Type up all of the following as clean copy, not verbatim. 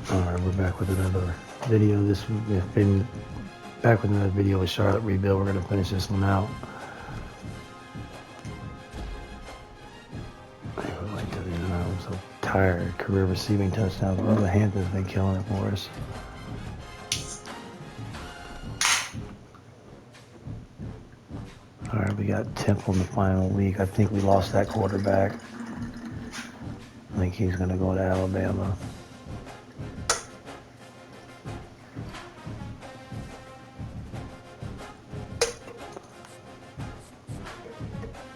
Alright, we're back with another video. We've been back with another video with Charlotte Rebuild. We're going to finish this one out. I'm so tired. Career receiving touchdowns. Well, Hampton's been killing it for us. Alright, we got Temple in the final week. I think we lost that quarterback. I think he's going to go to Alabama.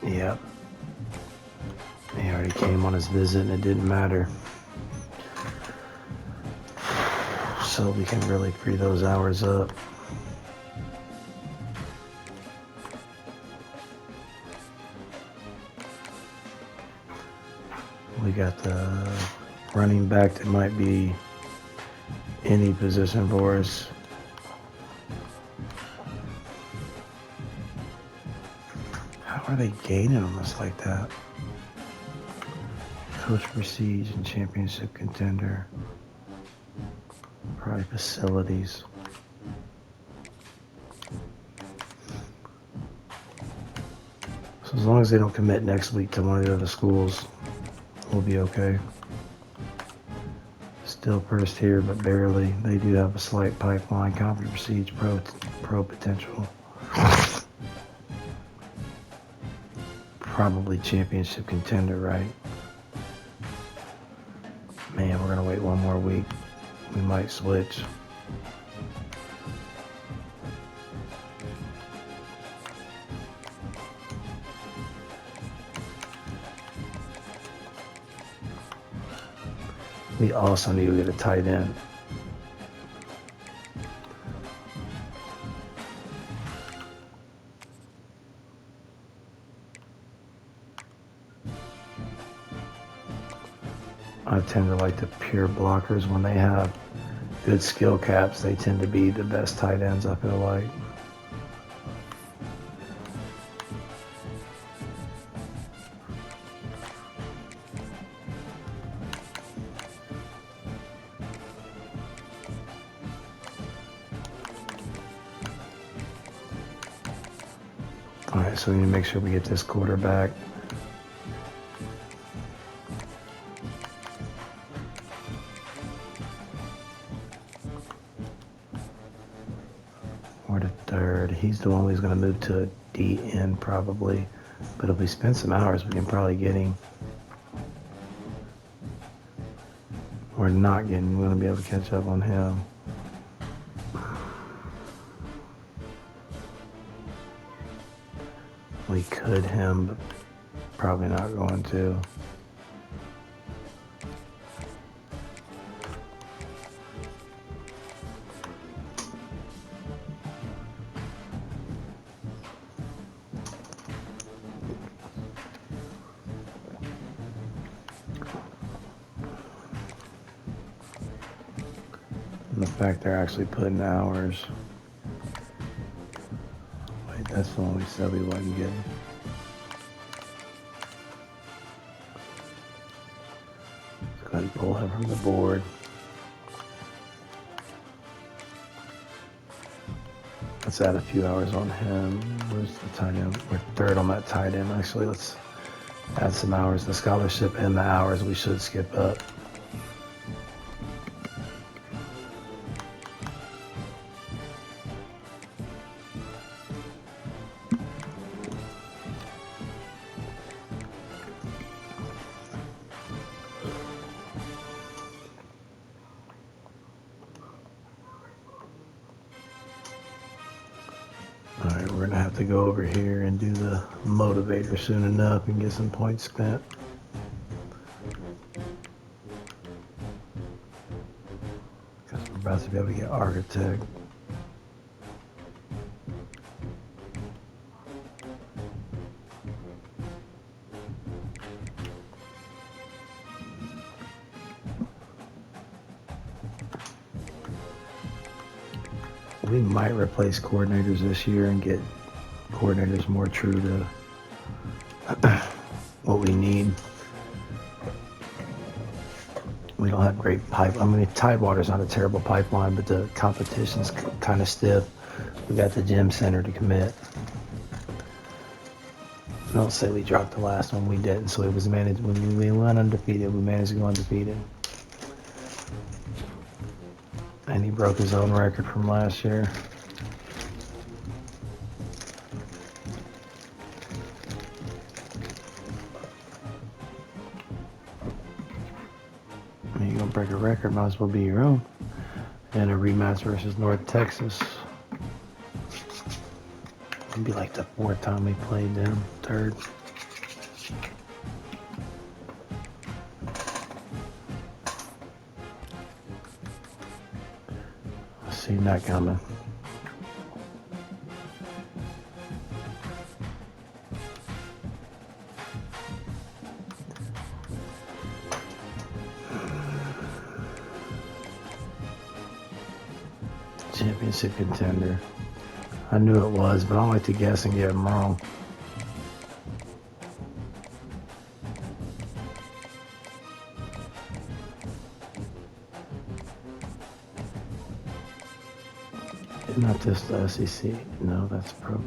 Yep. He already came on his visit and it didn't matter. So we can really free those hours up. We got the running back that might be any position for us. How are they gaining on us like that? Coach Prestige and championship contender. Probably facilities. So as long as they don't commit next week to one of the other schools, we'll be okay. Still first here, but barely. They do have a slight pipeline. Conference Prestige pro potential. Probably championship contender, right? Man, we're gonna wait one more week. We might switch. We also need to get a tight end. I tend to like the pure blockers. When they have good skill caps, they tend to be the best tight ends, I feel like. All right, so we need to make sure we get this quarterback. Or the third. He's the one who's going to move to a DN probably. But if we spend some hours, we can probably get him. We're not getting, we're going to be able to catch up on him. We could him, but probably not going to. And the fact they're actually putting hours. Wait, that's the one we said we wasn't getting. Let's go ahead and pull him from the board. Let's add a few hours on him. Where's the tight end? We're third on that tight end. Actually, let's add some hours. The scholarship and the hours we should skip up. Alright, we're going to have to go over here and do the motivator soon enough and get some points spent. Because we're about to be able to get Architect. We might replace coordinators this year and get coordinators more true to what we need. We don't have great pipe. I mean, Tidewater's not a terrible pipeline, but the competition's kind of stiff. We got the gym center to commit. Don't say we dropped the last one. We didn't. So it was managed. When we went undefeated, we managed to go undefeated. And he broke his own record from last year. I mean, you're going to break a record, might as well be your own. And a rematch versus North Texas. It'd be like the fourth time we played them. Third. I seen that coming. Championship contender. I knew it was, but I don't like to guess and get them wrong. Not just the SEC. No, that's pro.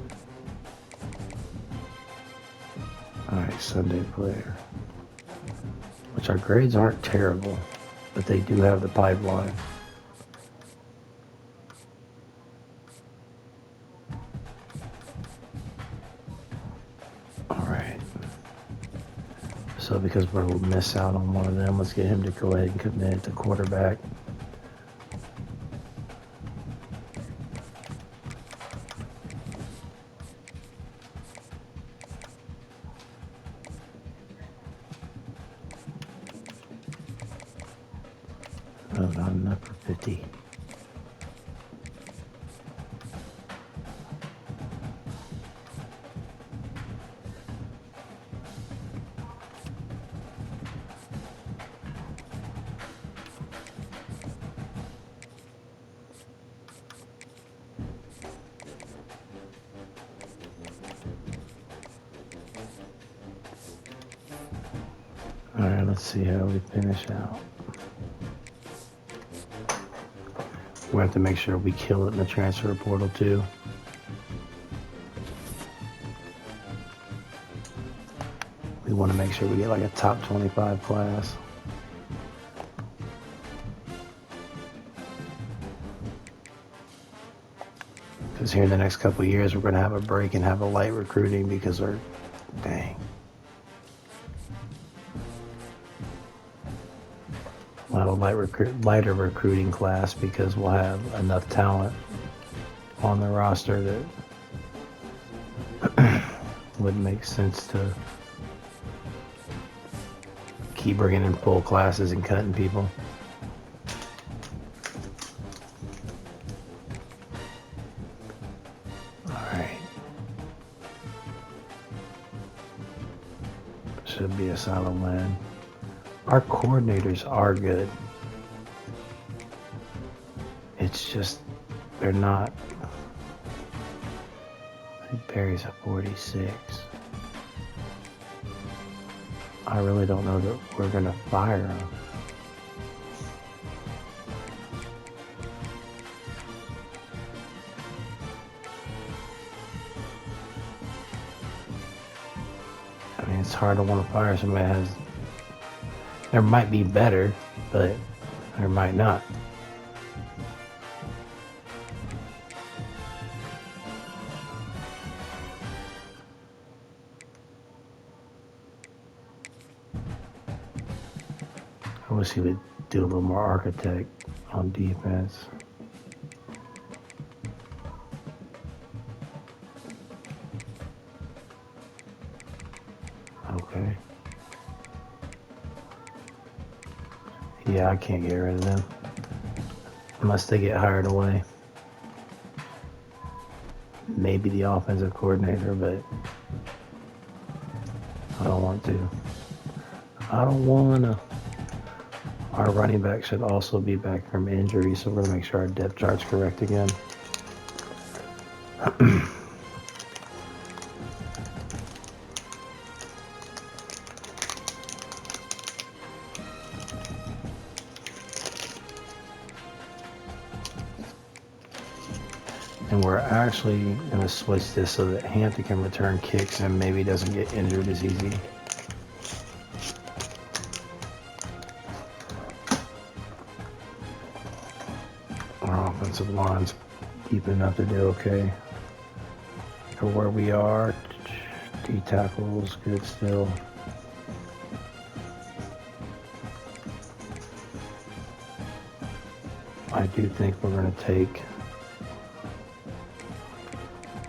Alright, Sunday player. Which our grades aren't terrible, but they do have the pipeline. Alright. So because we'll miss out on one of them, let's get him to go ahead and commit to quarterback. Oh, not enough for 50. Alright, let's see how we finish out. We have to make sure we kill it in the transfer portal too. We want to make sure we get like a top 25 class. Because here in the next couple of years, we're going to have a break and have a light recruiting because we're, dang. We'll have a lighter recruiting class because we'll have enough talent on the roster that wouldn't make sense to keep bringing in full classes and cutting people. Alright. Should be a solid win. Our coordinators are good. It's just, they're not. I think Barry's a 46. I really don't know that we're going to fire him. I mean, it's hard to want to fire somebody that has. There might be better, but there might not. I wish he would do a little more architect on defense. Okay. Yeah, I can't get rid of them. Unless they get hired away. Maybe the offensive coordinator, but I don't want to. I don't want to. Our running back should also be back from injury, so we're going to make sure our depth chart's correct again. And we're actually going to switch this so that Hampton can return kicks and maybe doesn't get injured as easy. Our offensive line's deep enough to do okay. For where we are, D tackles good still. I do think we're going to take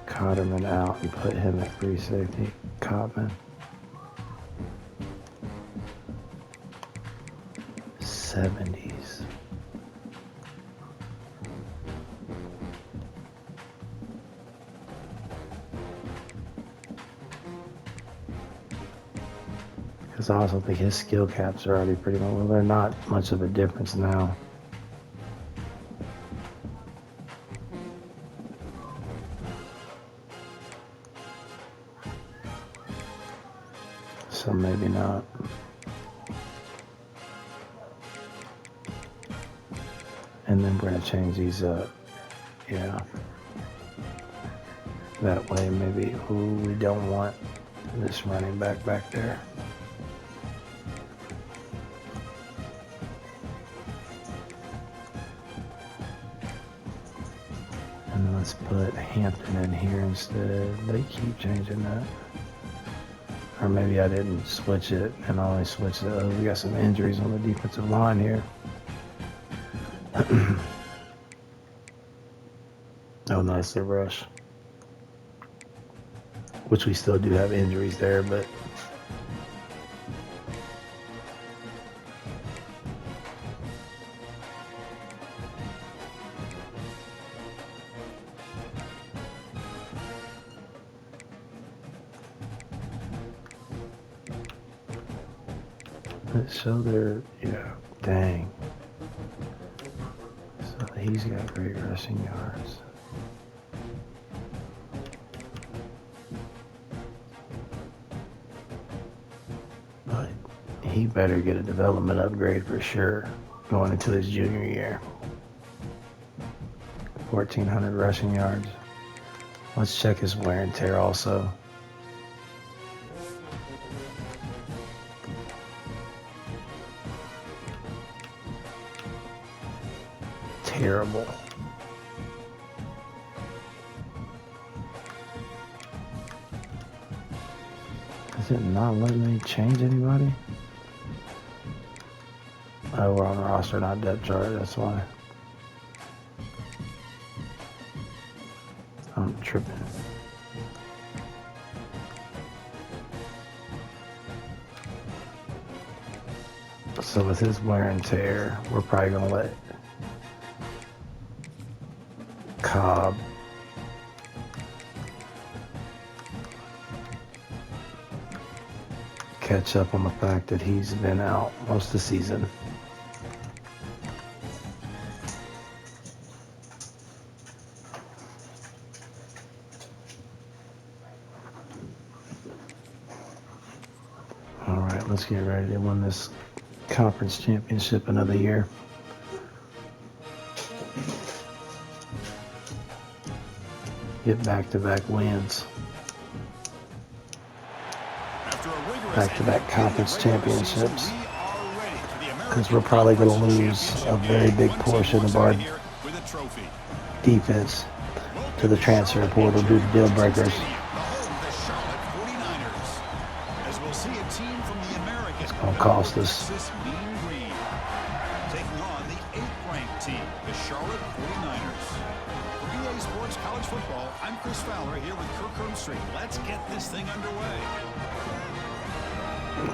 Cotterman out and put him at free safety. Cotman. 70s. Because I also think his skill caps are already pretty well. They're not much of a difference now. So maybe not. And then we're going to change these up. Yeah. That way maybe, ooh, we don't want this running back there. And let's put Hampton in here instead. They keep changing that. Or maybe I didn't switch it and I only switched it. Oh, we got some injuries on the defensive line here. Oh, nice, the rush. Which we still do have injuries there, but so they're, yeah, dang. So he's got great rushing yards. But he better get a development upgrade for sure going into his junior year. 1,400 rushing yards. Let's check his wear and tear also. Terrible. Is it not letting me change anybody? Oh, we're on the roster, not depth chart, that's why. I'm tripping. So with his wear and tear, we're probably going to let Cobb catch up on the fact that he's been out most of the season. All right, let's get ready to win this conference championship another year. Get back-to-back wins. Back-to-back conference championships. Because we're probably going to lose a very big portion of our defense to the transfer portal due to deal breakers. It's going to cost us. Taking on the 8th-ranked team, the Charlotte 49ers. For EA Sports College Football, I'm Chris Fowler here with Kirk Herbstreit. Let's get this thing underway.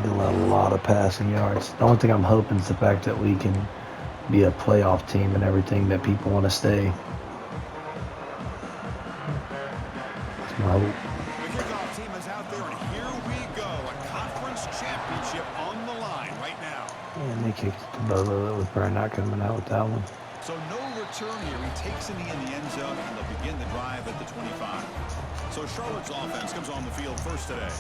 A lot of passing yards. The only thing I'm hoping is the fact that we can be a playoff team and everything that people want to stay. That's my hope. The kickoff team is out there, and here we go. A conference championship on the line right now. And they kicked the Bobo with Brian not coming out with that one. So no return here. He takes it in the end zone, and they'll begin the drive at the 25. So Charlotte's offense comes on the field first today.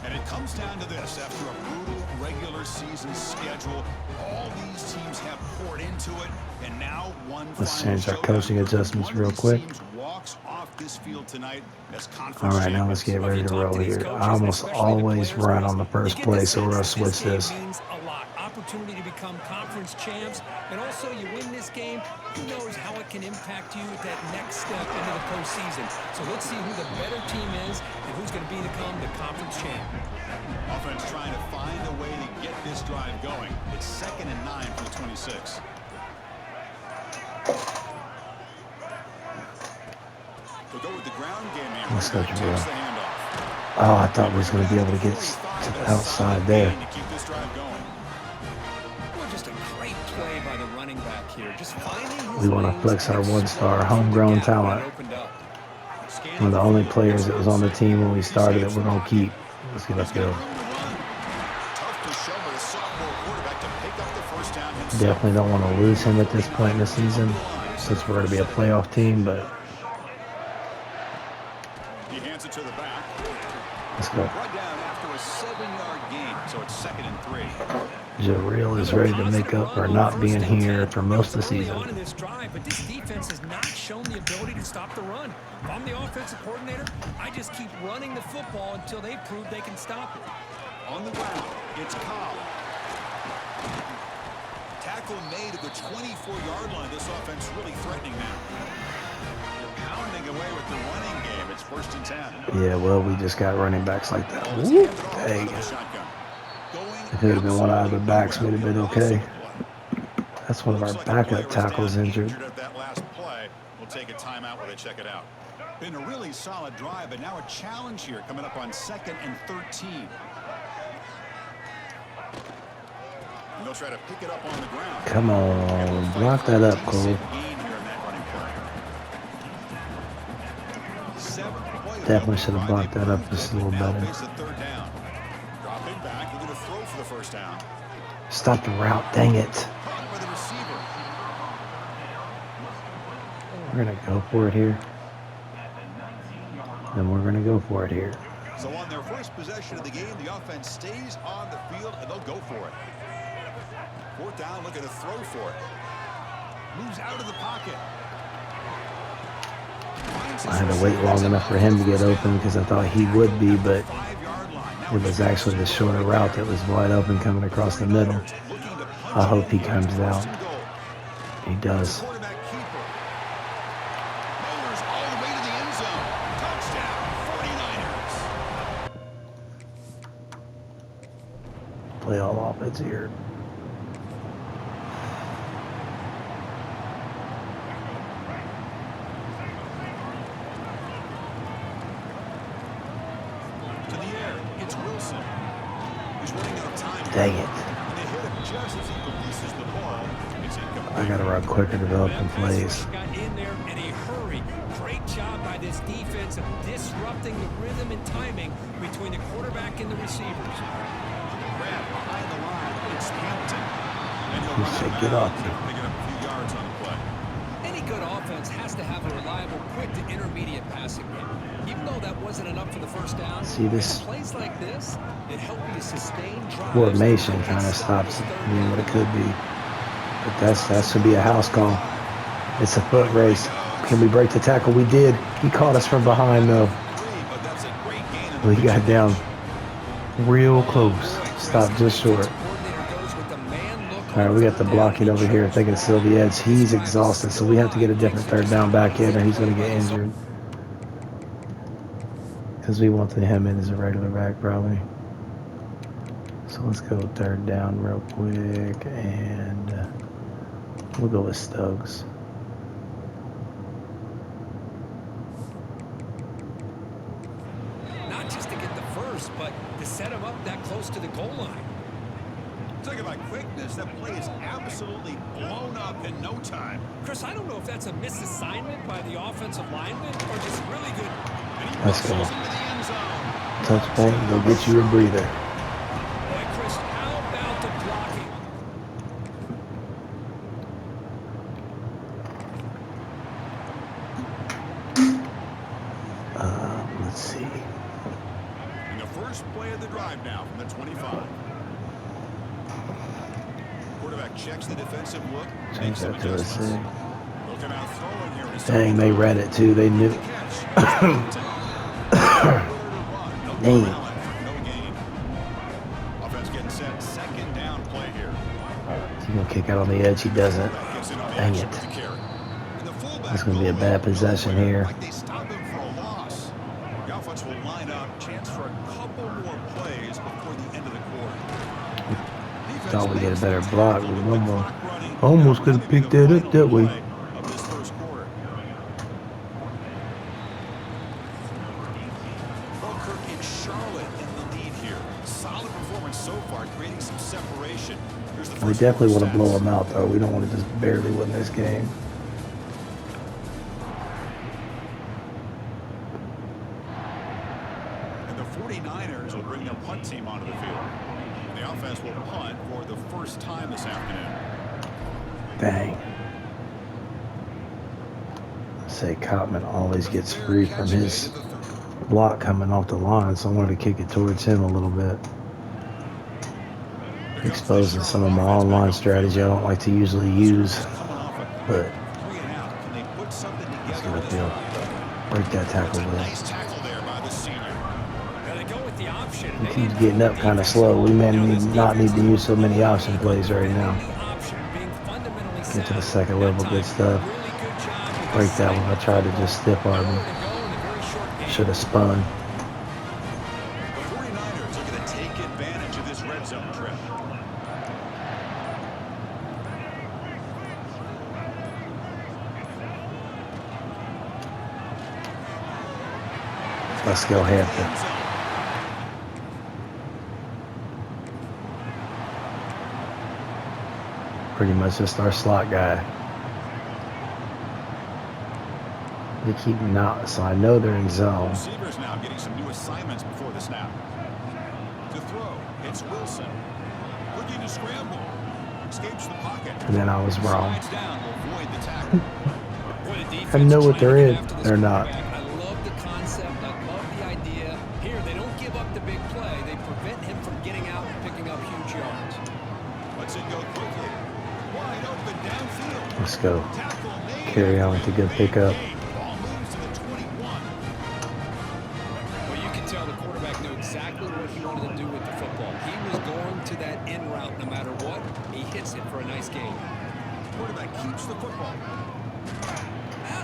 And it comes down to this. After a brutal regular season schedule, all these teams have poured into it, and now one Let's final change our showdown coaching where adjustments one of real these quick. teams walks off this field tonight as All conference right, now let's champions. get Well, if ready you to talk roll to these here. I coaches, and almost especially the always players, run Chris, on the you first get the play, so we're sense gonna that switch game this. means a lot. Opportunity to become conference champs, and also you win this game, who knows how it can impact you at that next step into the postseason. So let's see who the better team is and who's going to become the conference champ. Offense trying to find a way to get this drive going. It's 2nd and 9 from the 26. They'll go with the ground game here. Let's go, Takes Jabril. the handoff. Oh, I thought we was Bring gonna it be back able to the get to 45. the A outside solid there. gain to keep this drive going. Well, just a great play by the running back here. Just finding his We want to lanes flex and our one-star explode through the homegrown gap when it talent. opened up. One of the only players that was on the team when we started that we're gonna keep. Let's get He's got upfield. room to run. Tough to show by the sophomore quarterback to pick up the first down himself. Definitely don't want to lose him at this point in the season, since we're gonna be a playoff team. But He hands it to the back. let's go. Brought down after a 7-yard gain, so it's 2nd and 3. Jabril is ready to make up for not being here for most of the Early on in season. this drive, but this defense has not shown the ability to stop the run. If I'm the offensive coordinator, I just keep running the football until they prove they can stop it. On the ground, it's Cobb. Tackle made at the 24-yard line. This offense really threatening now. They're pounding away with the running game. It's 1st and 10. Yeah, well, we just got running backs like that. Ball is Woo, handed off out dang. of the shotgun. Going If it would have been one out of the backs, we'd have been absolutely okay. That's one of our Looks like a player backup was tackles down injured. at that last play. We'll take a timeout while they check it out. Been a really solid drive, but now a challenge here coming up on 2nd and 13. And they'll try to pick it up on the ground. Come on, block that up, Cole. Decent gain here in that running play. 7-play Definitely should have blocked that up just a little Now better. face a 3rd down. Dropping back, looking to throw for the first down. Stop the route, dang it. Caught by the receiver. We're gonna go for it here. Then we're gonna go for it here. So on their first possession of the game, the offense stays on the field, and they'll go for it. 4th down, looking to throw for it. Moves out of the pocket. I had to wait long enough for him to get open because I thought he would be, but 5-yard line. Now it was actually the shorter route that was wide open coming across the middle. looking to punch I hope he it in. comes out. 1st and goal. He does. Quarterback keeper. Motors all the way to the end zone. Touchdown, 49ers. Play all offense here. To the air, it's Wilson. He's running out of time. Dang it. And they hit him just as he releases the ball. It's incomplete. I gotta run quicker developing plays. Got in there in a hurry. Great job by this defense of disrupting the rhythm and timing between the quarterback and the receivers. Grab behind the line. It's Hampton. And he'll He run said, it "Get out, off me." picking up a few yards on the play. Any good offense has to have a reliable, quick to intermediate passing game. Even though that wasn't enough for the first down, See this plays like this, it helped you to sustain drives. formation kind of stops it being what it could be. But that should be a house call. It's a foot race. Can we break the tackle? We did. He caught us from behind though. But that's a great gain in the We got down real close. Stopped just short. All right, we got the blocking over here thinking Sylvie Edge. He's exhausted, so we have to get a different 3rd down back in, or he's going to get injured. Because we want him in as a regular back, probably. So let's go 3rd down real quick, and we'll go with Stokes. Not just to get the first, but to set him up that close to the goal line. Talk about quickness. That play is absolutely blown up in no time. Chris, I don't know if that's a misassignment by the offensive lineman or just really good. And he Let's go. muscles into the end zone. Touch point, go get you a breather. Boy, Chris, how about the blocking? Let's see. And the first play of the drive now from the 25. quarterback checks the defensive look, Change makes some that to a C. adjustments. Looking out throwing here. Dang, they read it too. They knew. Dang. Offense getting set. Second down play here. He's going to kick out on the edge. He doesn't. Dang it. That's going to be a bad possession here. Like they stop him for a loss. The offense will line up. Chance for a couple more plays before the end of the quarter. Thought we get a better block. We almost could have picked that up that way. Of this first quarter. Kirk and Charlotte in the lead here. Solid performance so far, creating some separation. Here's the We first definitely want to quarter blow stats. them out, though. We don't want to just barely win this game. And the 49ers will bring their punt team onto the field. And the offense will punt for the first time this afternoon. Dang. Say Cotman always gets free from his block coming off the line, so I wanted to kick it towards him a little bit. Exposing some of my online strategy I don't like to usually use, but it's gonna feel break that tackle with. Nice tackle there by the senior. Now they go with the option. He keeps getting up kind of slow. We may not need to use so many option plays right now. Get to the second level, good stuff. Break that one. I tried to just stiff arm him. Should have spun. The 49ers are going to take advantage of this red zone trip. Let's go, Hampton. Pretty much just our slot guy. They keep not, so I know they're in zone. Receivers now getting some new assignments before the snap. To throw, it's Wilson. Looking to scramble. Escapes the pocket. And then I was wrong. Slides down to avoid the tackle. I know what they're in. They're not. I love the concept. I love the idea. Here, they don't give up the big play. They prevent him from getting out and picking up huge yards. Lets it go quickly. Wide open downfield. Let's go. Tackle made. Carry on with a good pickup. Ball moves to the 21. Well, you can tell the quarterback knew exactly what he wanted to do with the football. He was going to that in route no matter what. He hits it for a nice gain. Quarterback keeps the football.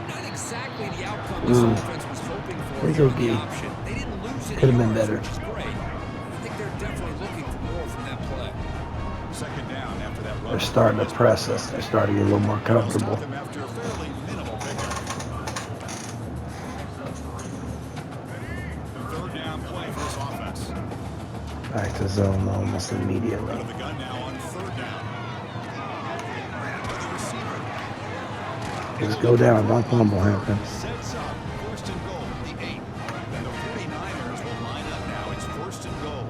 Not exactly the outcome this offense was hoping for There you here go, on the Gee. option. They didn't lose it. Could have been better. Which is great. I think they're definitely looking for more from that play. Second down after that run. They're starting to press us. They're starting to get a little more comfortable. Stop them after a fairly minimal pickup. The third down play for this offense. Back to zone almost immediately. Out of the gun now on third down. The receiver Just go down. Don't fumble, Hampton. sets up first and goal, the 8. And the 49ers will line up now. It's first and goal.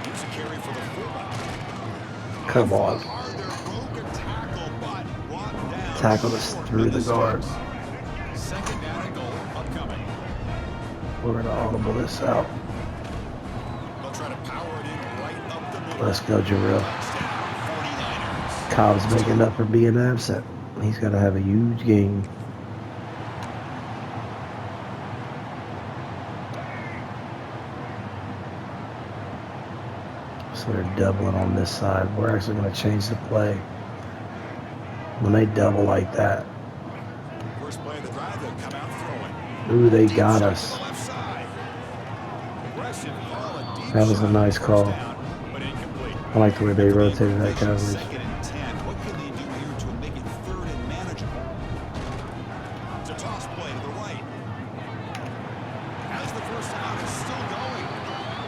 Here's a carry for the fullback. Come on. Hard there, broke a tackle, but brought down. Tackle us short through of the guard. Second down and goal upcoming. We're going to audible this out. They'll try to power it in right up the middle. Let's go, Jarrell. Touchdown, 49ers. Cobb's making up for being absent. He's got to have a huge game. So they're doubling on this side. We're actually going to change the play. When they double like that, First play of the drive, they'll come out throwing. ooh, they Deep got shot us. to the left side. Aggressive call, a deep That was a shot, nice first call. down, but incomplete. I like the way they rotated that coverage. Second and 10. What can they do here to make it third and manageable? It's a toss play to the right. As the first out is still going.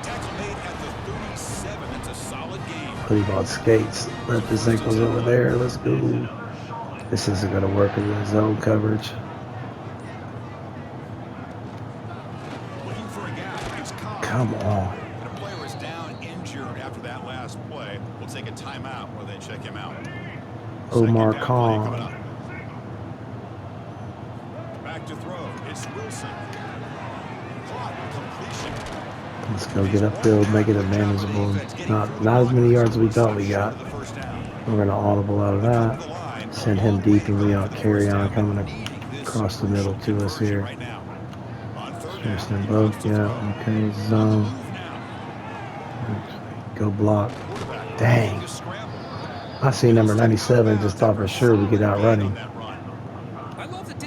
Tackle made at the 37. That's a solid game. But he bought skates. Left his ankles over there. Let's go. This isn't going to work in the zone coverage. Looking for a gap. It's Cobb. Come on. And a player is down injured after that last play. We'll take a timeout where they check him out. Omar Second down play coming Khan. up. Back to throw. It's Wilson. Caught. Completion. Let's go get upfield, make it a manageable. Not as many yards as we thought we got. We're going to audible out of that. Send him deep and we out carry on coming across the middle to us here. Switch them both. Yeah, okay. Zone. Go block. Dang. I see number 97. Just thought for sure we get out running.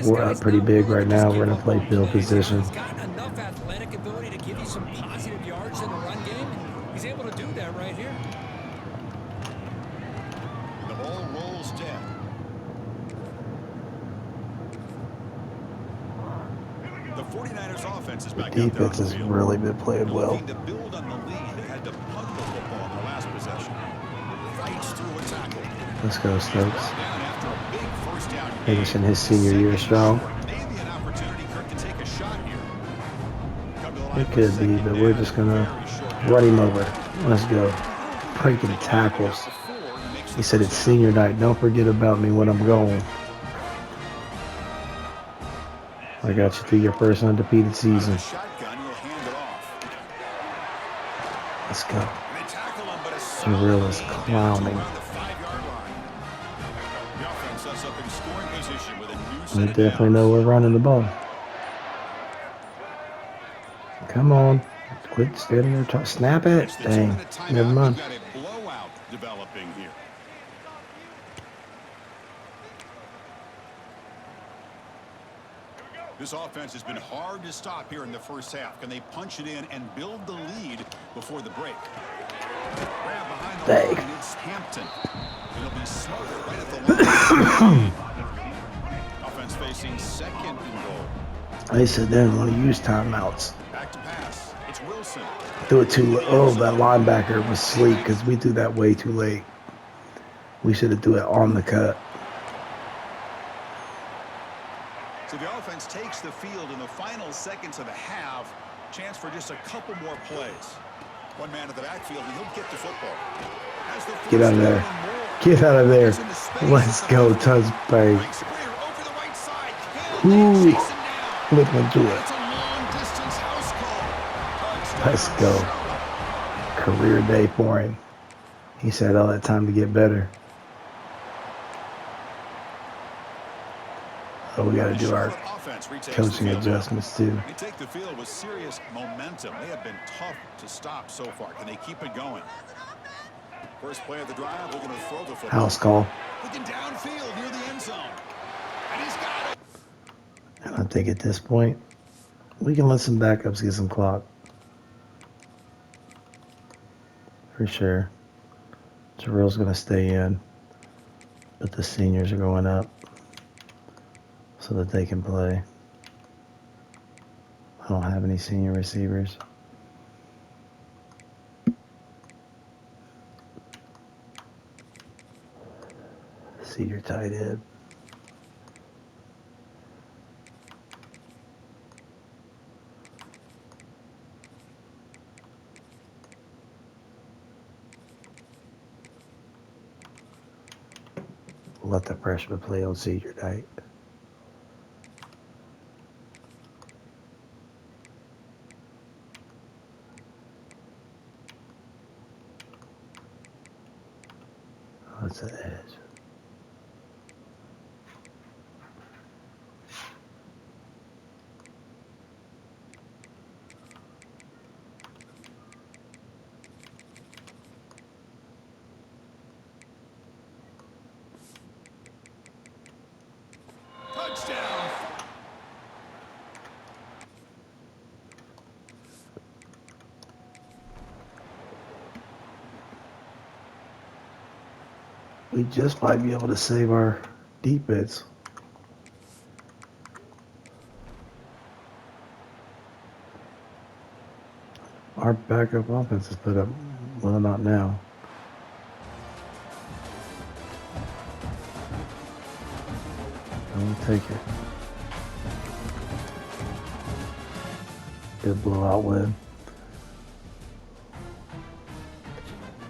We're up pretty big right now. We're going to play field position. He's got enough athletic ability to give you some positive yards in the run game. He's able to do that right here. The ball rolls dead. The 49ers offense is back out there. Defense has really been played well. Looking to build on the lead. They had to punt the football in their last possession. Fights through a tackle. Let's go, Stokes. Down after a big first down Finish in his senior year strong. Maybe an opportunity, Kirk, to take a shot here. Come to the line It for could second be, but down. we're just going to run him over. Let's go. Breaking tackles. He said it's senior night. Don't forget about me when I'm gone. I got you through your first undefeated season. Shotgun, he'll hand it off. Let's go. They tackle him, but a Jarrell is clowning. around the 5-yard line. The offense sets up in scoring position with a new We set of definitely downs. know we're running the ball. Come on. Quit standing there. Snap it. It's the 2-minute Dang. timeout. Never mind. We've got a blowout developing here. This offense has been hard to stop here in the first half. Can they punch it in and build the lead before the break? Grab behind the Dang. line. It's Hampton. It'll be smothered right at the line. Offense facing second and goal. They said they didn't want to use timeouts. Back to pass. It's Wilson. Threw it too late. Oh, that linebacker was asleep because we threw that way too late. We should have threw it on the cut. So the offense takes the field in the final seconds of the half. Chance for just a couple more plays. One man in the backfield, and he'll get the football. Has the Get out of first there. down and more. Get out of there. Gets into space Let's at the go, 50. Tusby. Breaks clear over the right side. Hill Ooh. chase him down. Flip him to it. It's a long distance house call. Touchdown. Let's go. Career day for him. He said all that time to get better. Oh, we got to do our Charlotte offense retakes the coaching field. adjustments too. They take the field with serious momentum. They have been tough to stop so far. Can they keep it going? First play of the drive, we're going to throw the football. House call. Looking downfield near the end zone. And he's got it. And I think at this point, we can let some backups get some clock. For sure. Jarrell's going to stay in. But the seniors are going up so that they can play. I don't have any senior receivers. Senior tight end. Let the freshman play on senior night. What's the edge? Touchdown. We just might be able to save our defense. Our backup offense is put up, well, not now. I'll take it. Good blowout win.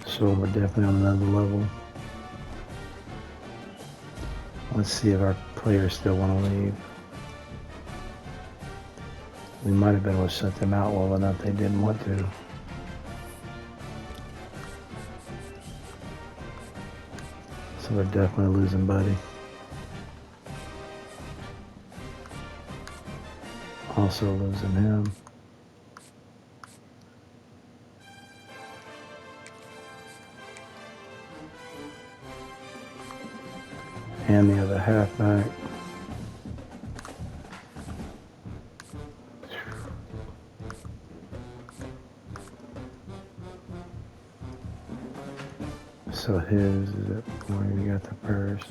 So we're definitely on another level. Let's see if our players still want to leave. We might have been able to shut them out well enough they didn't want to. So we're definitely losing Buddy. Also losing him. And the other halfback. So his is at where you got the first.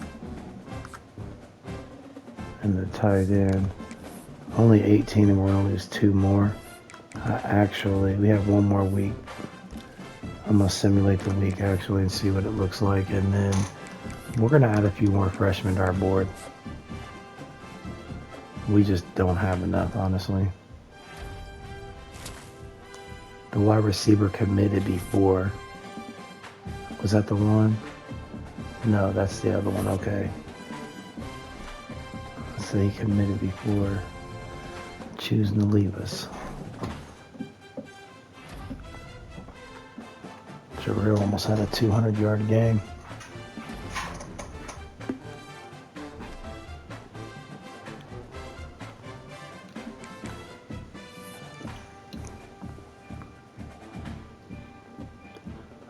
And the tight end. Only 18 and we're going to lose 2 more. Actually, we have 1 more week. I'm going to simulate the week actually and see what it looks like. And then we're going to add a few more freshmen to our board. We just don't have enough, honestly. The wide receiver committed before. Was that the one? No, that's the other one. Okay. So he committed before choosing to leave us. Jarrell almost had a 200-yard game.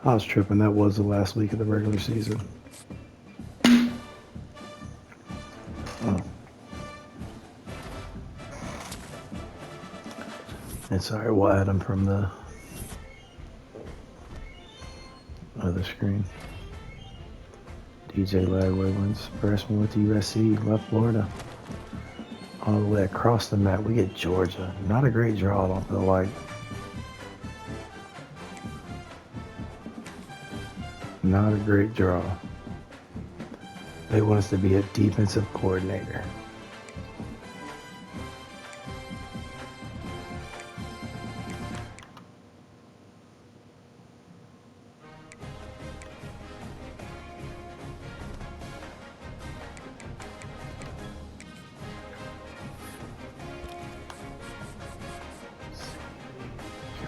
I was tripping. That was the last week of the regular season. Oh. It's all right. We'll add him from the other screen. DJ Lagway, freshman with USC, left Florida. All the way across the map, we get Georgia. Not a great draw, I don't feel like. Not a great draw. They want us to be a defensive coordinator.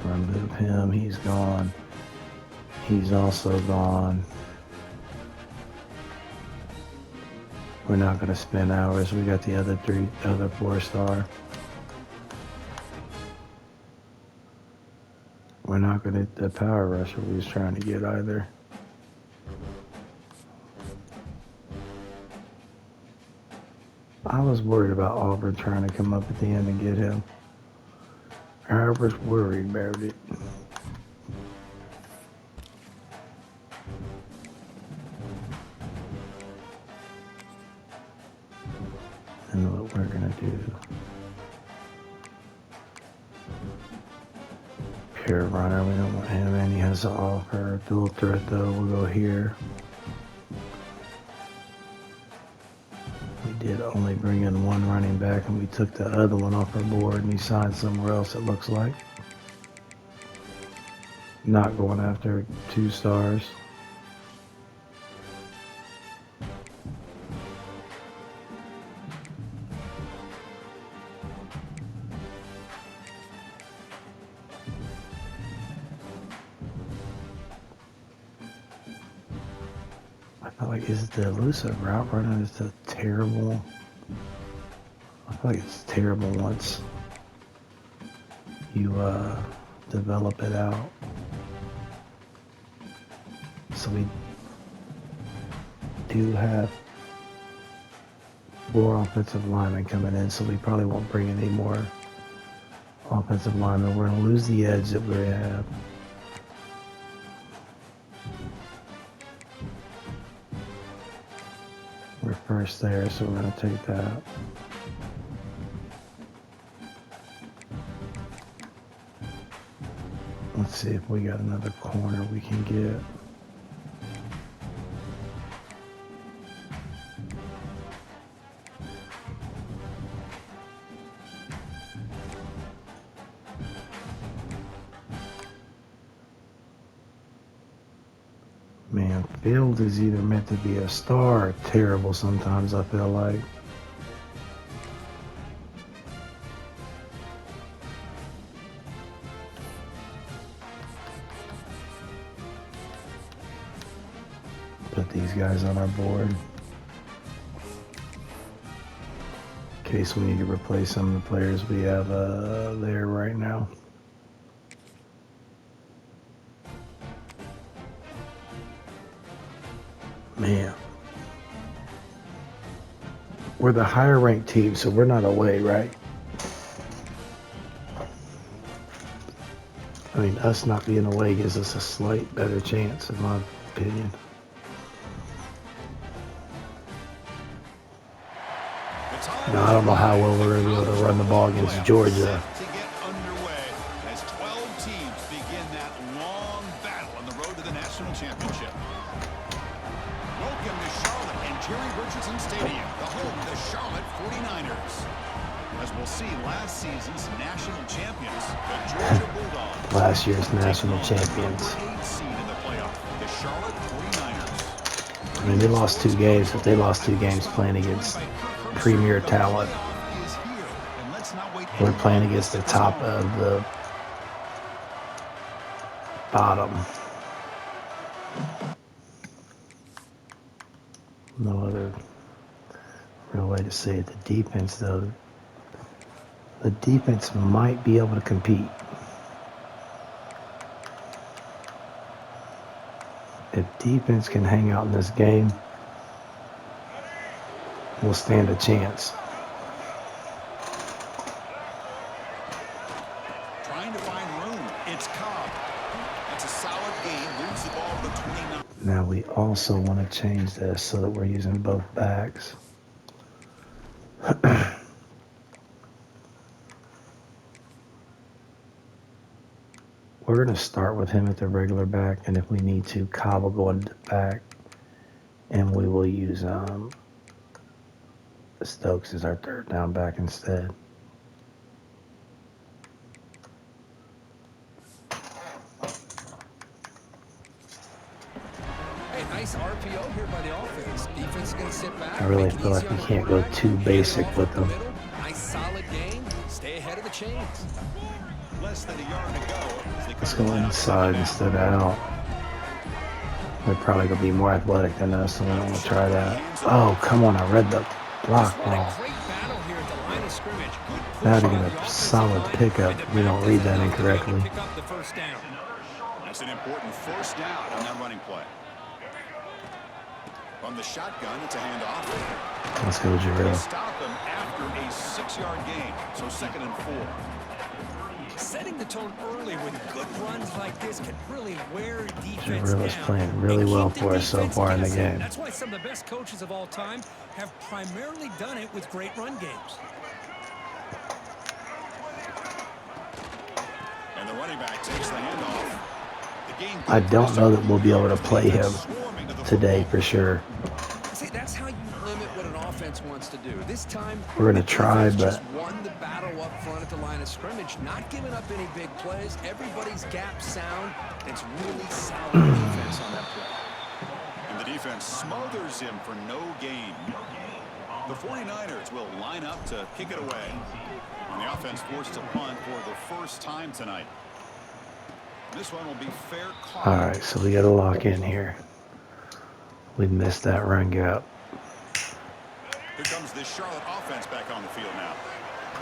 Remove him, he's gone. He's also gone. We're not going to spend hours. We got the other 4-star. We're not going to the power rusher we was trying to get either. I was worried about Auburn trying to come up at the end and get him. I was worried about it. And what we're going to do. Pure runner, we don't want him in. He has to offer. Dual threat though, we'll go here. We did only bring in 1 running back and we took the other one off our board and he signed somewhere else, it looks like. Not going after 2 stars. I feel like is the elusive route runner is the terrible. I feel like it's terrible once you develop it out. So we do have 4 offensive linemen coming in, so we probably won't bring any more offensive linemen. We're going to lose the edge that we have. We're first there, so we're going to take that. Let's see if we got another corner we can get. Man, Field is either meant to be a star or terrible sometimes, I feel like. Put these guys on our board. In case we need to replace some of the players we have there right now. Man. We're the higher ranked team, so we're not away, right? I mean, us not being away gives us a slight better chance, in my opinion. No, I don't know how well we're going to be able to run the ball against Georgia. To get underway as 12 teams begin that long battle on the road to the national championship. Welcome to Charlotte and Jerry Richardson Stadium, the home of the Charlotte 49ers. As we'll see, last season's national champions, the Georgia Bulldogs. Last year's national champions. Seed in the playoff, the Charlotte 49ers. I mean, they lost 2 games, but they lost 2 games playing against premier talent. We're playing against the top of the bottom. No other real way to say it. The defense, though, the defense might be able to compete. If defense can hang out in this game, we'll stand a chance. Trying to find room. It's Cobb. That's a solid game. Moves the ball to the 29. Now we also want to change this so that we're using both backs. We're going to start with him at the regular back, and if we need to, Cobb will go into the back, and we will use Stokes as our third down back instead. Hey, nice RPO here by the offense. Defense is going to sit back. I really make it feel like easy we on can't the go quarterback. too basic Hand with off up the them. middle. Nice solid game. Stay ahead of the chains. Less than a yard to go. Let's go inside instead of out. They're probably going to be more athletic than us, so we don't want to try that. Oh, come on, I read the block What a ball. great battle here at the line of scrimmage. Good push That'd on get the a offensive solid line, pickup. and the We don't back read is that enough to incorrectly. pick up the first down. That's an important first down on that running play. From the shotgun, it's a handoff. Let's go, They Jarrell. stop him after a 6-yard gain, so 2nd and 4. Setting the tone early with good runs like this can really wear defense Jarrell is down. playing really And well keep for us so defense far in the guessing. game. That's why some of the best coaches of all time have primarily done it with great run games. And the running back takes the handoff. The game I don't know that we'll be able to play him swarming to the today football. for sure. See, that's how you limit what an offense wants to do. This time, We're gonna the try, defense just but- won the battle up front at the line of scrimmage, not giving up any big plays. Everybody's gap sound. It's really solid defense on that play. And the defense smothers him for no gain. The 49ers will line up to kick it away. And the offense forced to punt for the first time tonight. This one will be fair call. All right, so we got to lock in here. We missed that run gap. Here comes the Charlotte offense back on the field now.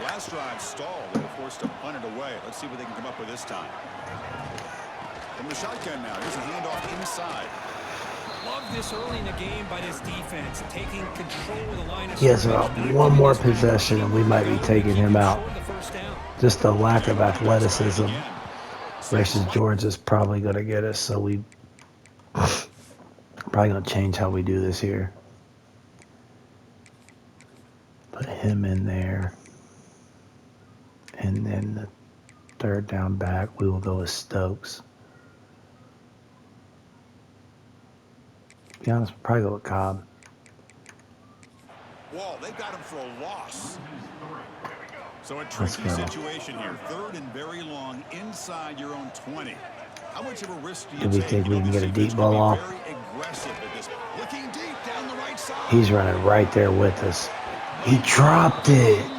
Last drive stalled. They were forced to punt it away. Let's see what they can come up with this time. From the shotgun now. Here's a handoff inside. Love this early in the game by this defense, taking control of the line of He has scrimmage, about not one giving more this man possession, and we might be taking him out. control of the first down. Just the lack of athleticism versus Georgia's probably going to get us, so we probably going to change how we do this here. Put him in there. And then the third down back, we will go with Stokes. To be honest, we'll probably go with Cobb. Wall, they've got him for a loss. So a Let's tricky go. situation here. 3rd and very long inside your own 20. How much of a risk do you Do we take? think You we know, can this get a defense deep can be ball off? very aggressive at this. Looking deep down the right side. He's running right there with us. He dropped it. Can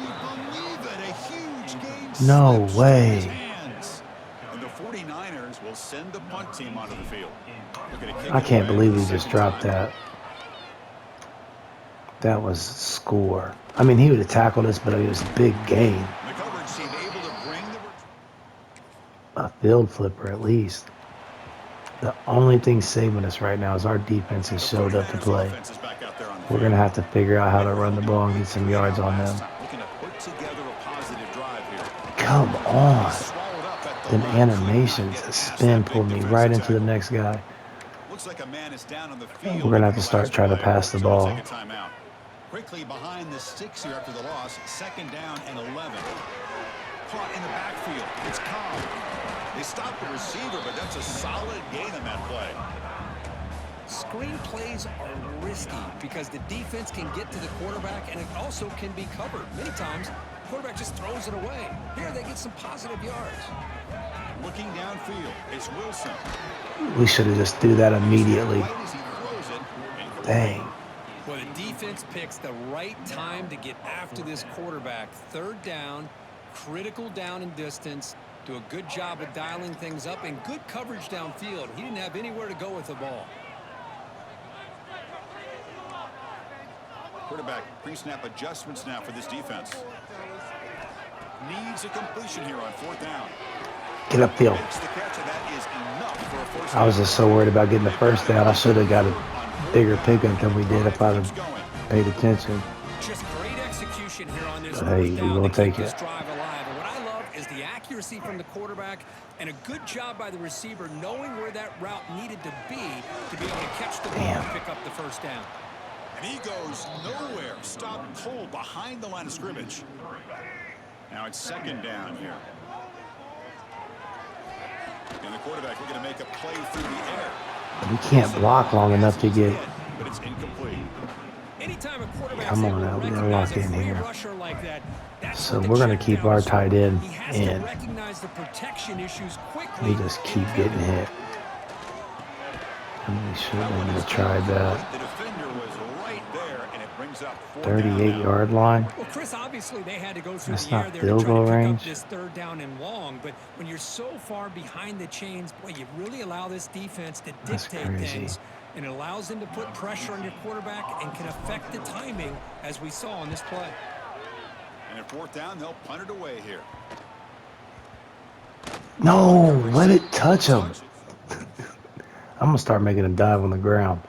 you believe it? A huge game No slips through way. his hands. And the 49ers will send the punt team onto the field. Looking to kick I it can't away believe for we the just second dropped time. that. that was score. I mean, he would have tackled us, but it was a big gain. The coverage team able to bring the A field flipper at least. The only thing saving us right now is our defense has showed up to play. offense is back out there on the We're going to have to figure out how to run the ball and get some yards on them. looking to put together a positive drive here. Come on. Swallowed up at the Them line. animations, a spin pulled me right into the next guy. Looks like a man is down on the field. We're going to have to start trying to pass the ball. Take a timeout. Quickly behind the sticks here after the loss. 2nd down and 11. Caught in the backfield. It's Cobb. They stopped the receiver, but that's a solid gain on that play. Screen plays are risky because the defense can get to the quarterback and it also can be covered. Many times, the quarterback just throws it away. Here, they get some positive yards. Looking downfield, it's Wilson. We should have just do that immediately. Right as he throws it, and Dang. Well, the defense picks the right time to get after this quarterback. 3rd down, critical down and distance. Do a good job of dialing things up and good coverage downfield. He didn't have anywhere to go with the ball. quarterback pre-snap adjustments now for this defense. Needs a completion here on 4th down. Get upfield. Makes the catch, and that is enough for a first I was down. just so worried about getting the first down. I should have got a bigger pickup than we did if I'd have paid attention. Just great execution here on this. Hey, we gonna take this it. drive alive. And what I love is the accuracy from the quarterback and a good job by the receiver knowing where that route needed to be able to catch the ball and pick up the first down. And he goes nowhere. Stopped cold behind the line of scrimmage. Now it's 2nd down here. And the quarterback looking to make a play through the air. We can't block long enough to get. But it's incomplete. Anytime a quarterback Come on now, we gotta lock in here. Like that, So we're gonna keep our tight end he has in. to recognize the protection issues quickly. We just keep getting hit. And we should have tried that. The defender was right there, and it brings up 4th down 38-yard line. Well, Chris, obviously they had to go through That's the air not there to field try to goal pick range. up this 3rd down and long. But when you're so far behind the chains, boy, you really allow this defense to That's dictate crazy. things. And it allows them to put pressure on your quarterback and can affect the timing, as we saw on this play. And at 4th down, they'll punt it away here. No, let it touch him. I'm gonna start making him dive on the ground.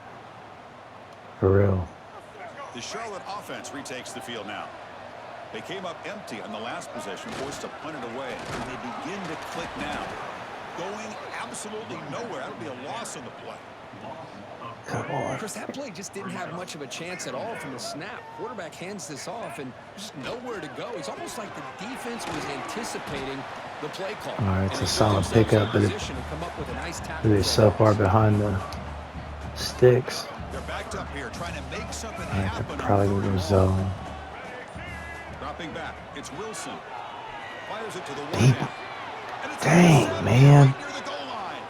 For real. The Charlotte offense retakes the field now. They came up empty on the last possession, forced to punt it away. And they begin to click now. Going absolutely nowhere. That'll be a loss on the play. Come on. Chris, that play just didn't have much of a chance at all from the snap. Quarterback hands this off and just nowhere to go. It's almost like the defense was anticipating the play call. All right, it's And a they solid put themselves pickup, in but it- position to come up with a nice tackle They're for so a far loss. behind the sticks. They're backed up here, trying to make something I happen. could probably go to zone. Dropping back, it's Wilson. Fires it to the Deep. 1. And it's Dang, Wilson man. right near the goal line.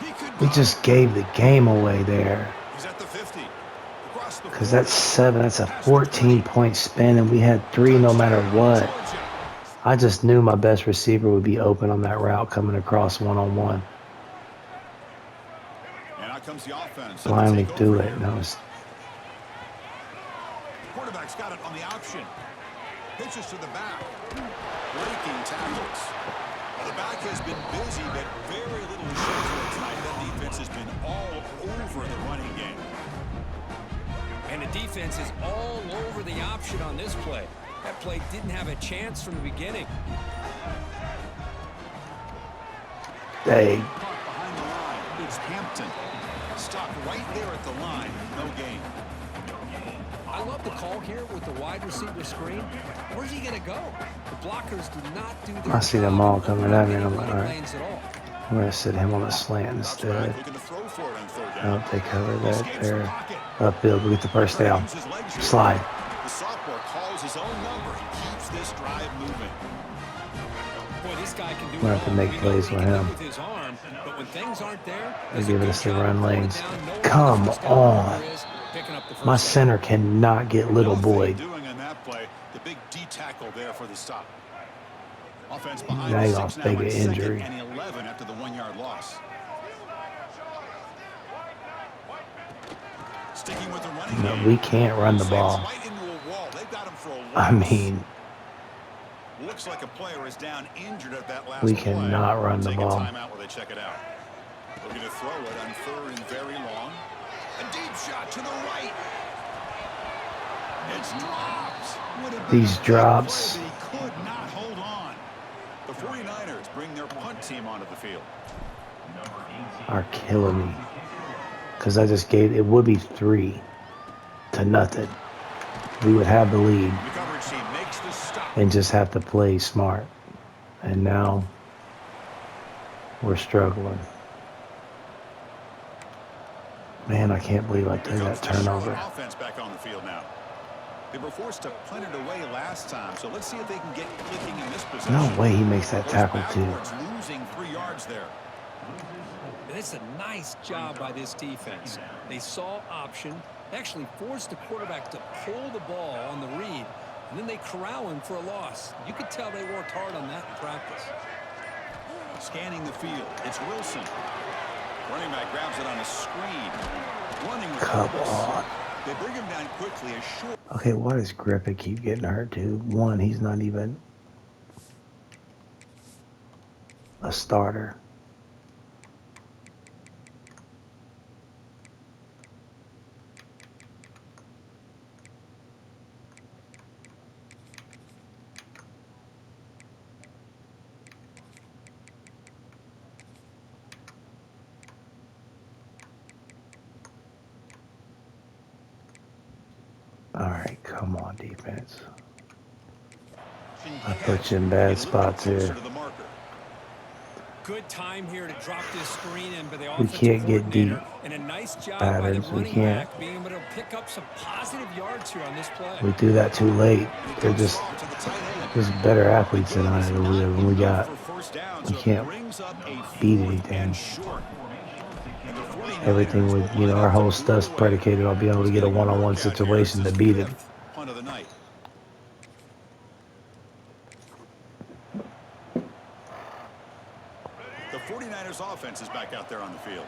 He could We go. just gave the game away there. He's at the 50. Across the Because that's 7. That's a 14-point spin, and we had 3 no matter what. I just knew my best receiver would be open on that route coming across one-on-one. And out comes the offense. Blindly Take threw over it, here. and I was Quarterback's got it on the option. Pitches to the back. Breaking tackles. Well, the back has been busy, but very little to show for it tonight. That defense has been all over the running game. And the defense is all over the option on this play. That play didn't have a chance from the beginning. Hey, Caught behind the line. It's Hampton. Stopped right there at the line. No gain. I love the call here with the wide receiver screen. Where's he going to go? The blockers do not do their I see them all job coming at me, and I'm like, running all right. lanes at all. I'm going to sit him on a slant instead. Looking to throw for it on 3rd I down. hope they cover that Escapes the there. pocket. Upfield, we get the first down. Turns his legs here. Slide. The sophomore calls his own number and keeps this drive moving. Boy, this guy can do We'll it have to all. make We know plays he with can do him. with his arm, but when things aren't there, They're does a giving good us the job run pulling lanes. down, knowing where Come the first down on. marker is, picking up the first My down. center cannot get Little Nothing Boy. doing on that play. The big D tackle there for the stop. Offense behind Now the you're gonna 6 now fake on an 2nd injury. and 11 after the 1-yard loss. Sticking with the running No, game. we can't run the Slips ball. right into I mean, Looks like a player is down injured at that last we play. cannot run the Taking ball. time out while they check it out. Looking to throw it on 3rd and very long. A deep shot to the right. It's dropped. These drops. He could not hold on. The 49ers bring their punt team onto the field. Are killing me. Because I just gave, it would be 3-0. We would have the lead The coverage team makes the stop. and just have to play smart. And now we're struggling. Man, I can't believe I took that turnover. Offense back on the field now. They were forced to punt it away last time, so let's see if they can get clicking in this possession. No way he makes that Goes tackle too. backwards, losing 3 yards there. And it's a nice job by this defense. They saw option, actually forced the quarterback to pull the ball on the read, and then they corral him for a loss. You could tell they worked hard on that in practice. Scanning the field, it's Wilson. Running back grabs it on a screen. Running with Come purpose. on. They bring him down quickly. A short. Okay, why does Griffin keep getting hurt too? One, he's not even a starter. All right, come on, defense. I put you in bad spots here. Good time here to drop this screen in, but the We offensive can't get deep coordinator, and a nice job patterns. by the We running can't. back being able to pick up some positive yards here on this play. We do that too late. They're just better athletes than I than we got. We can't beat anything. Everything with, you know, our whole stuff's predicated on being able to get a one-on-one situation to beat him. Punt of the night. The 49ers offense is back out there on the field.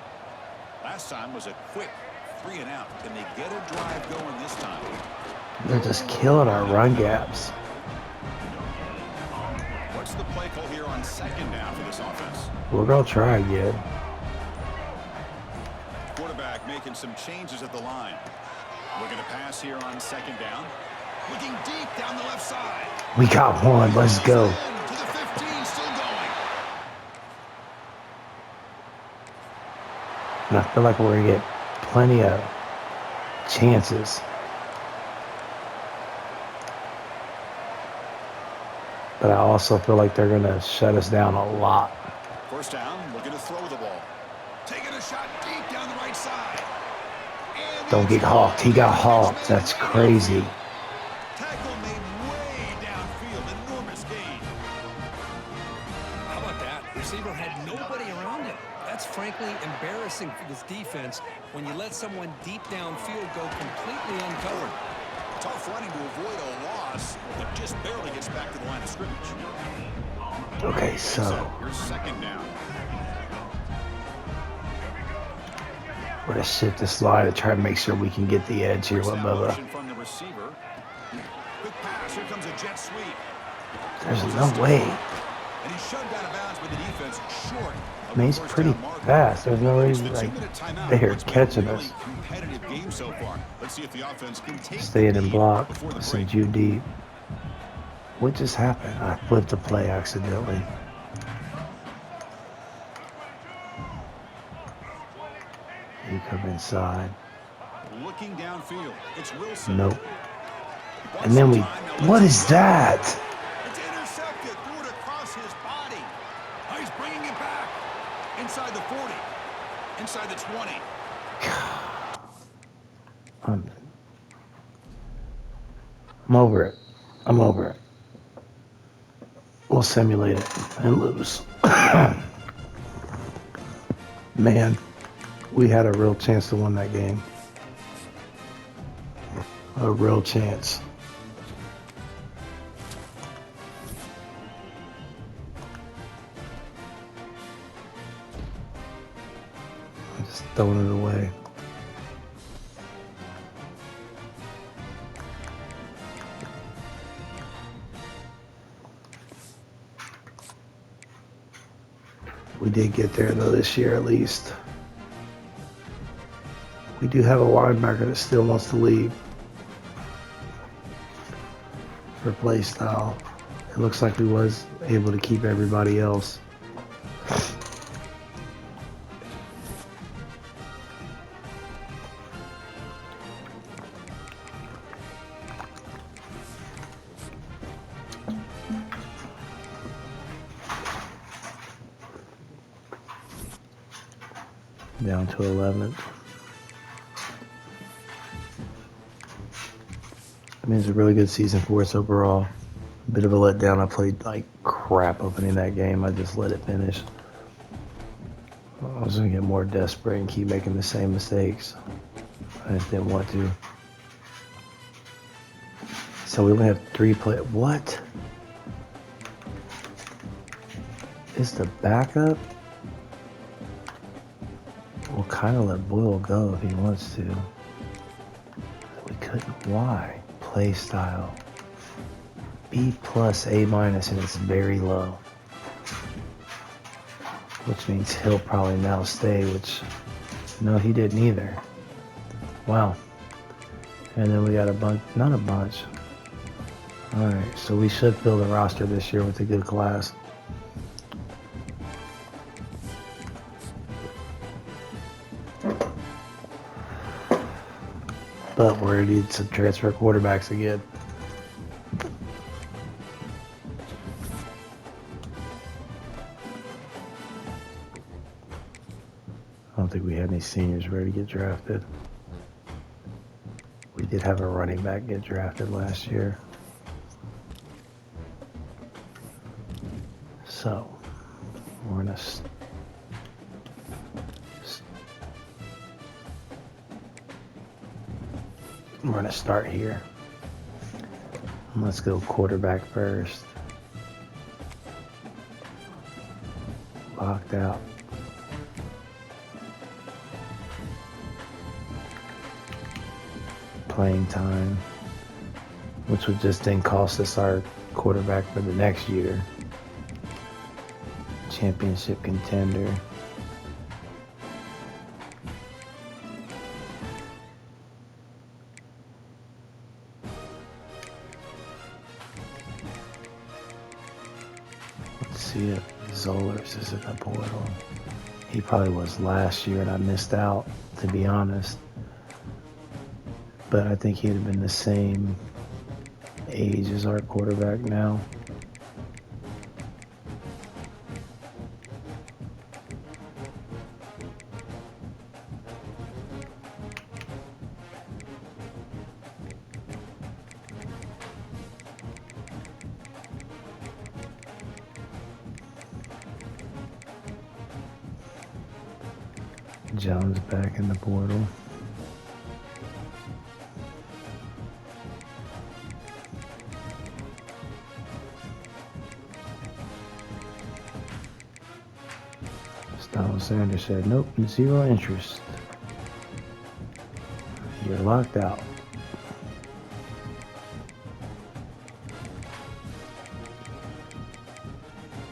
Last time was a quick 3 and out. Can they get a drive going this time? They're just killing our run gaps. What's the play call here on 2nd down for this offense? We're going to try again. Quarterback making some changes at the line. Looking to pass here on 2nd down. Looking deep down the left side. We got one. Let's go. To the 15, still going. And I feel like we're going to get plenty of chances. But I also feel like they're going to shut us down a lot. 1st down, looking to throw the ball. Taking a shot deep down the right side. And Don't get hawked. He got hawked. That's crazy. Tackle made way downfield. Enormous gain. How about that? Receiver had nobody around him. That's frankly embarrassing for this defense when you let someone deep downfield go completely uncovered. Tough running to avoid a loss, but just barely gets back to the line of scrimmage. Okay, so Your 2nd down. we're going to shift this line to try to make sure we can get the edge here with First down Bubba. motion from the receiver. Quick pass. Here comes a jet sweep. There's no way. And he's shoved out of bounds by the defense short. I mean, he's pretty fast. There's no reason, like, they're catching us. Competitive game so far. Let's see if the offense can take Staying in block. before the Send break. you deep. What just happened? I flipped the play accidentally. You come inside. Looking downfield. It's Wilson. Nope. And then we, what is that? It's intercepted. Threw it across his body. Oh, he's bringing it back. Inside the 40. Inside the 20. I'm over it. I'm over it. We'll simulate it and lose. Man, we had a real chance to win that game. A real chance. I'm just throwing it away. We did get there though this year at least. We do have a linebacker that still wants to leave for play style. It looks like we was able to keep everybody else. Down to 11th. I mean, it's a really good season for us overall. A bit of a letdown. I played like crap opening that game. I just let it finish. I was going to get more desperate and keep making the same mistakes. I just didn't want to. So we only have 3 play. What? Is the backup? We'll kind of let Boyle go if he wants to. We couldn't. Why? Play style. B+, A-, and it's very low. Which means he'll probably now stay, which, no, he didn't either. Wow. And then we got a bunch, not a bunch. Alright, so we should build a roster this year with a good class. But we're going to need some transfer quarterbacks again. I don't think we had any seniors ready to get drafted. We did have a running back get drafted last year. So, we're going to start here. Let's go quarterback first. Locked out. Playing time, which would just then cost us our quarterback for the next year. Championship contender. Let's see if Zollers is in the portal. He probably was last year and I missed out, to be honest. But I think he'd have been the same age as our quarterback now. John's back in the portal. Donald Sanders said, nope, 0 interest. You're locked out.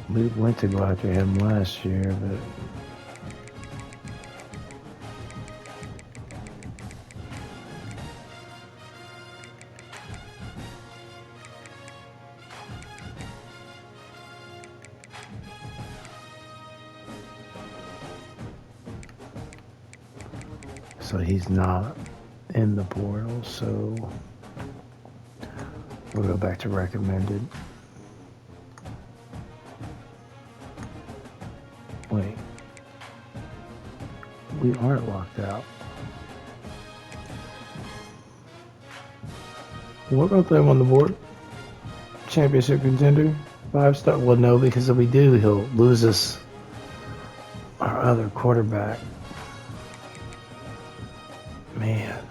We went to go after him last year, but so he's not in the portal, so we'll go back to recommended. Wait. We aren't locked out. What about them on the board? Championship contender? 5-star? Well, no, because if we do, he'll lose us our other quarterback. Man.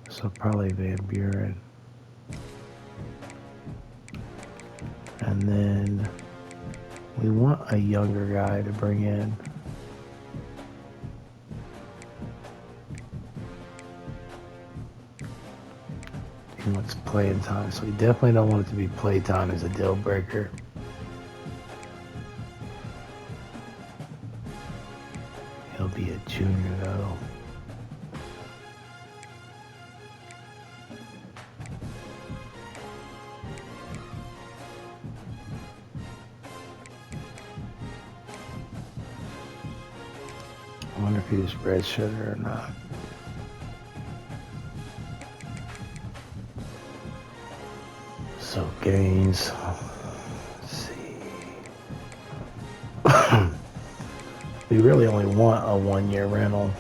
So probably Van Buren. And then we want a younger guy to bring in. He wants playing time, so we definitely don't want it to be playtime as a deal breaker. He'll be a junior though. I wonder if he just redshirted or not. So Gaines, let's see. We really only want a 1-year rental.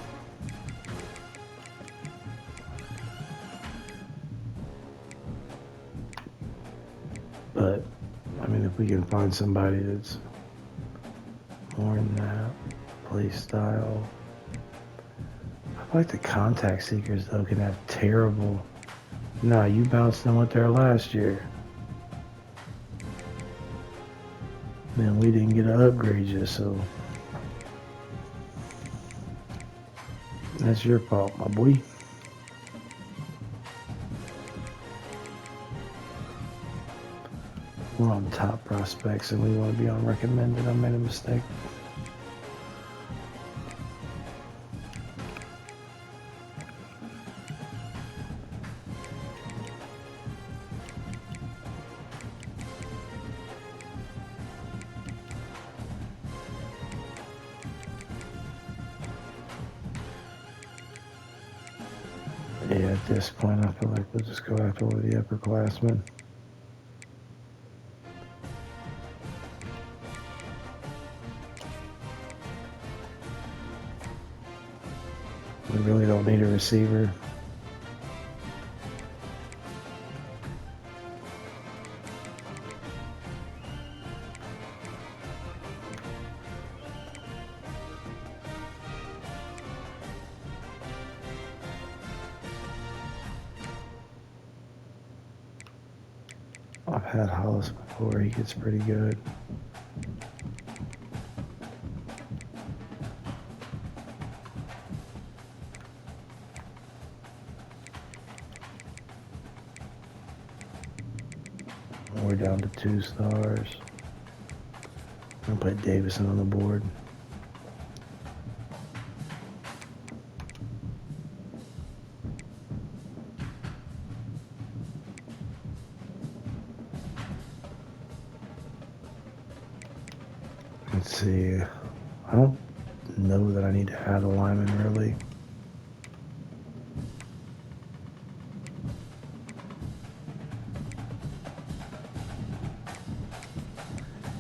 But I mean, if we can find somebody that's more than that, play style. I feel like the contact seekers though can have terrible. Nah, you bounced them with there last year. Man, we didn't get to upgrade you, so that's your fault, my boy. We're on top prospects and we want to be on recommended. I made a mistake. Yeah, at this point, I feel like we'll just go after one of the upperclassmen. We really don't need a receiver. I've had Hollis before, he gets pretty good. We're down to 2 stars. I'm gonna put Davison on the board. Let's see. I don't know that I need to add a lineman really.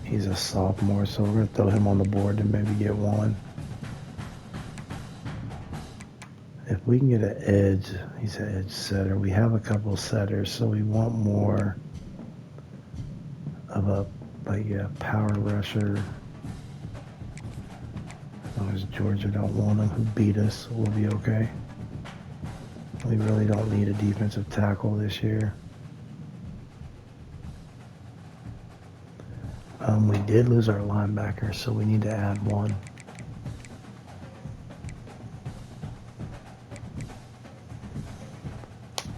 He's a sophomore, so we're going to throw him on the board and maybe get one. If we can get an edge, he's an edge setter. We have a couple of setters, so we want more of a power rusher. As long as Georgia don't want him, who beat us, we'll be okay. We really don't need a defensive tackle this year. We did lose our linebacker, so we need to add one.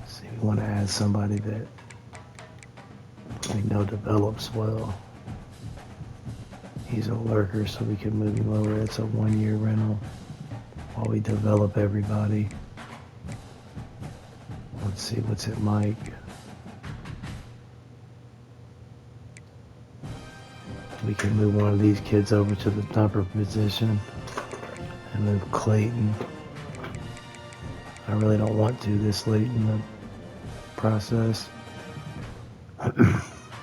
See, we want to add somebody that we know develops well. He's a lurker, so we can move him over. It's a 1-year rental while we develop everybody. Let's see, what's it, Mike? We can move one of these kids over to the number position and move Clayton. I really don't want to this late in the process.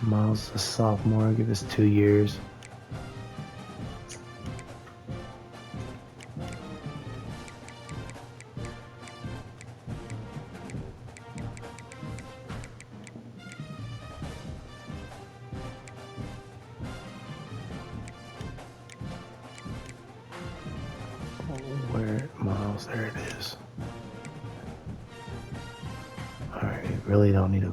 Miles, a sophomore, give us 2 years. Where, Miles, there it is. All right, really don't need a